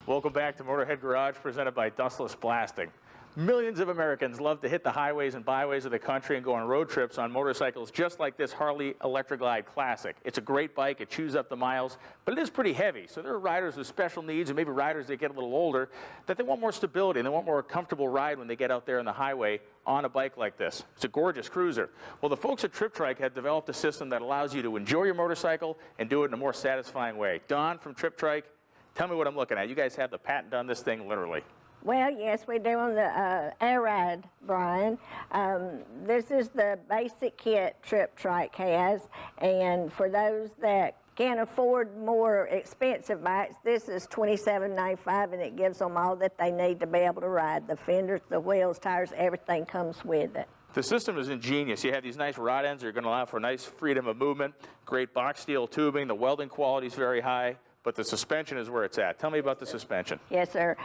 Welcome back to Motorhead Garage, presented by Dustless Plastic. Millions of Americans love to hit the highways and byways of the country and go on road trips on motorcycles just like this Harley Electra-Glide Classic. It's a great bike, it chews up the miles, but it is pretty heavy. So there are riders with special needs, and maybe riders that get a little older, that they want more stability and they want more comfortable ride when they get out there on the highway on a bike like this. It's a gorgeous cruiser. Well, the folks at Trike have developed a system that allows you to enjoy your motorcycle and do it in a more satisfying way. Don from Trike, tell me what I'm looking at. You guys have the patent on this thing, literally. Well, yes, we do on the air ride, Brian. This is the basic kit Trike has, and for those that can't afford more expensive bikes, this is $27.95, and it gives them all that they need to be able to ride. The fenders, the wheels, tires, everything comes with it. The system is ingenious. You have these nice rod ends that are going to allow for nice freedom of movement, great box steel tubing, the welding quality is very high. But the suspension is where it's at. Tell me about the suspension. Yes, sir.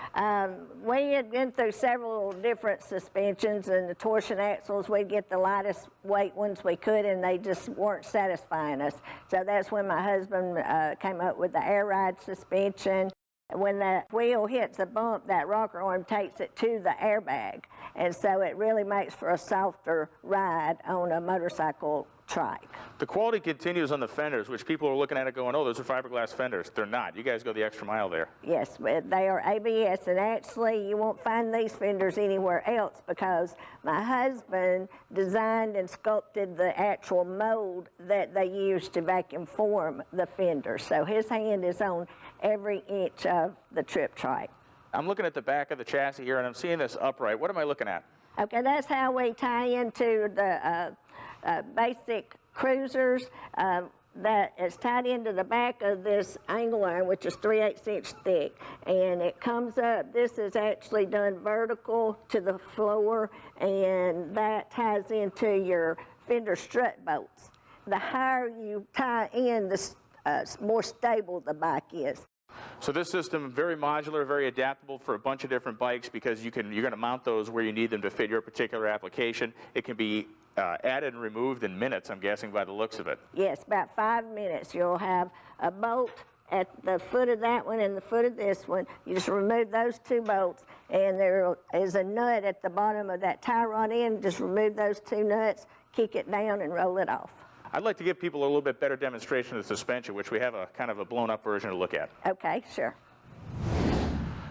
We had been through several different suspensions, and the torsion axles, we'd get the lightest weight ones we could, and they just weren't satisfying us. So that's when my husband came up with the air ride suspension. When the wheel hits a bump, that rocker arm takes it to the airbag, and so it really makes for a softer ride on a motorcycle Trike. The quality continues on the fenders, which people are looking at it going, oh, those are fiberglass fenders. They're not. You guys go the extra mile there. Yes, they are ABS, and actually you won't find these fenders anywhere else because my husband designed and sculpted the actual mold that they use to vacuum form the fenders. So his hand is on every inch of the Trike. I'm looking at the back of the chassis here, and I'm seeing this upright. What am I looking at? Okay, that's how we tie into the basic cruisers. That is tied into the back of this angle iron, which is 3/8 inch thick, and it comes up. This is actually done vertical to the floor, and that ties into your fender strut bolts. The higher you tie in, the more stable the bike is. So this system, very modular, very adaptable for a bunch of different bikes because you're going to mount those where you need them to fit your particular application. It can be added and removed in minutes, I'm guessing, by the looks of it. Yes, about 5 minutes. You'll have a bolt at the foot of that one and the foot of this one. You just remove those two bolts, and there is a nut at the bottom of that tie rod end. Just remove those two nuts, kick it down, and roll it off. I'd like to give people a little bit better demonstration of the suspension, which we have a kind of a blown-up version to look at. Okay, sure.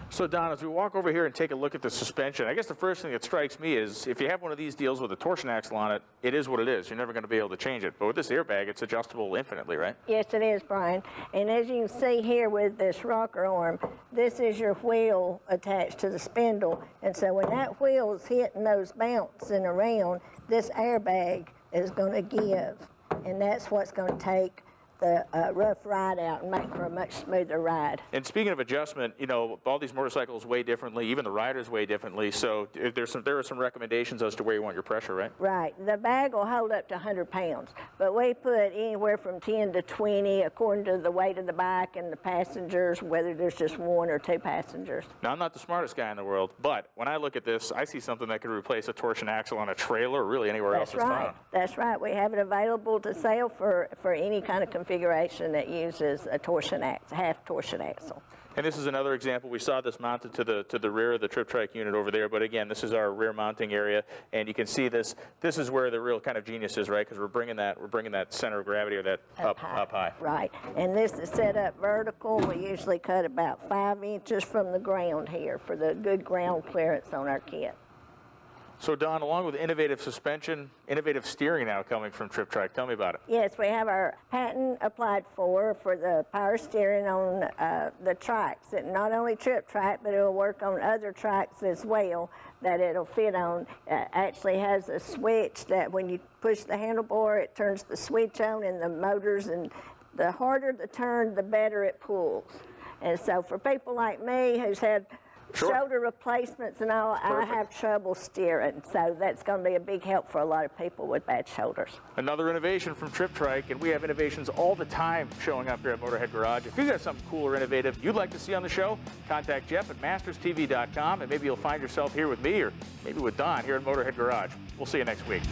So, Don, as we walk over here and take a look at the suspension, I guess the first thing that strikes me is if you have one of these deals with a torsion axle on it, it is what it is. You're never going to be able to change it. But with this airbag, it's adjustable infinitely, right? Yes, it is, Brian. And as you can see here with this rocker arm, this is your wheel attached to the spindle. And so when that wheel is hitting those bouncing around, this airbag is going to give. And that's what's going to take the rough ride out and make for a much smoother ride. And speaking of adjustment, you know, all these motorcycles weigh differently, even the riders weigh differently, so there are some recommendations as to where you want your pressure, right? Right. The bag will hold up to 100 pounds, but we put anywhere from 10 to 20 according to the weight of the bike and the passengers, whether there's just one or two passengers. Now, I'm not the smartest guy in the world, but when I look at this, I see something that could replace a torsion axle on a trailer or really anywhere else it's found. That's right. We have it available to sell for any kind of configuration that uses a torsion axle, half torsion axle. And this is another example. We saw this mounted to the rear of the Trike unit over there, but again, this is our rear mounting area, and you can see this. This is where the real kind of genius is, right? Because we're bringing that center of gravity or that up high. Right. And this is set up vertical. We usually cut about 5 inches from the ground here for the good ground clearance on our kit. So, Don, along with innovative suspension, innovative steering now coming from Trike. Tell me about it. Yes, we have our patent applied for the power steering on the Trikes. It not only Trike, but it will work on other Trikes as well that it'll fit on. It actually has a switch that when you push the handlebar, it turns the switch on and the motors, and the harder the turn, the better it pulls. And so for people like me who's had shoulder replacements and all, I have trouble steering, so that's going to be a big help for a lot of people with bad shoulders. Another innovation from Trike, and we have innovations all the time showing up here at Motorhead Garage. If you got something cool or innovative you'd like to see on the show, contact Jeff at masterstv.com, and maybe you'll find yourself here with me or maybe with Don here at Motorhead Garage. We'll see you next week.